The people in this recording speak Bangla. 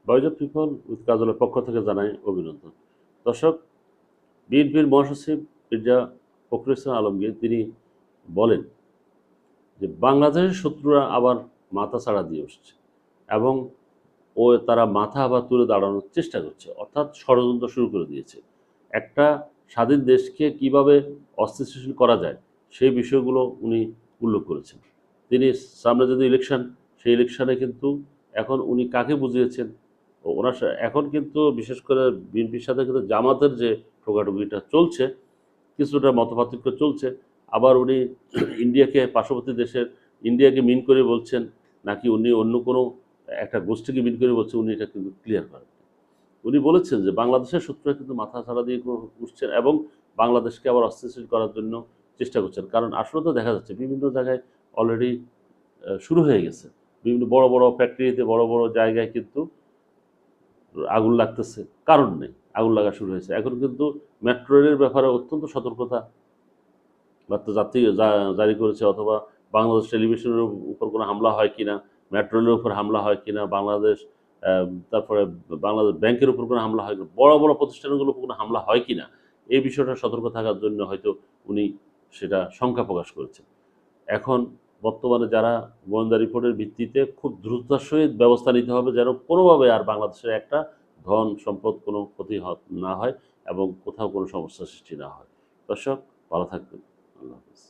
ভয়েস অফ পিপল উইথ কাজলের পক্ষ থেকে জানাই অভিনন্দন। দর্শক, বিএনপির মহাসচিব মির্জা ফখরুল ইসলাম আলমগীর তিনি বলেন যে বাংলাদেশের শত্রুরা আবার মাথা ছাড়া দিয়ে বসছে এবং তারা মাথা আবার তুলে দাঁড়ানোর চেষ্টা করছে, অর্থাৎ ষড়যন্ত্র শুরু করে দিয়েছে। একটা স্বাধীন দেশকে কিভাবে অস্থিতিশীল করা যায় সেই বিষয়গুলো উনি উল্লেখ করেছেন। তিনি সামনে যদি ইলেকশন, সেই ইলেকশনে কিন্তু এখন উনি কাকে বুঝিয়েছেন ওনার এখন কিন্তু বিশেষ করে বিএনপির সাথে কিন্তু জামাতের যে ঠোকাঠুকিটা চলছে, কিছুটা মতপার্থক্য চলছে। আবার উনি ইন্ডিয়াকে, পার্শ্ববর্তী দেশের ইন্ডিয়াকে মিন করে বলছেন, নাকি উনি অন্য কোনো একটা গোষ্ঠীকে মিন করে বলছে, উনি এটা কিন্তু ক্লিয়ার করেন। উনি বলেছেন যে বাংলাদেশের শত্রুরা কিন্তু মাথা ছাড়া দিয়ে উঠছেন এবং বাংলাদেশকে আবার অস্থিতিশীল করার জন্য চেষ্টা করছেন। কারণ আসলে তো দেখা যাচ্ছে বিভিন্ন জায়গায় অলরেডি শুরু হয়ে গেছে। বিভিন্ন বড় বড় ফ্যাক্টরিতে, বড় বড় জায়গায় কিন্তু আগুন লাগতেছে, কারণ নেই, আগুন লাগা শুরু হয়েছে। এখন কিন্তু মেট্রো রেলের ব্যাপারে অত্যন্ত সতর্কতা বার্তা জারি করেছে, অথবা বাংলাদেশ টেলিভিশনের উপর কোনো হামলা হয় কিনা, মেট্রো রেলের উপর হামলা হয় কিনা, বাংলাদেশ তারপরে বাংলাদেশ ব্যাংকের উপর কোনো হামলা হয় কিনা, বড় বড় প্রতিষ্ঠানগুলোর উপর কোনো হামলা হয় কিনা, এই বিষয়টা সতর্ক থাকার জন্য হয়তো উনি সেটা শঙ্কা প্রকাশ করেছেন। এখন বর্তমানে যারা গোয়েন্দা রিপোর্টের ভিত্তিতে খুব দ্রুততার সহিত ব্যবস্থা নিতে হবে, যেন কোনোভাবে আর বাংলাদেশের একটা ধন সম্পদ কোনো ক্ষতি না হয় এবং কোথাও কোনো সমস্যা সৃষ্টি না হয়। দর্শক, ভালো থাকবেন। আল্লাহ হাফিজ।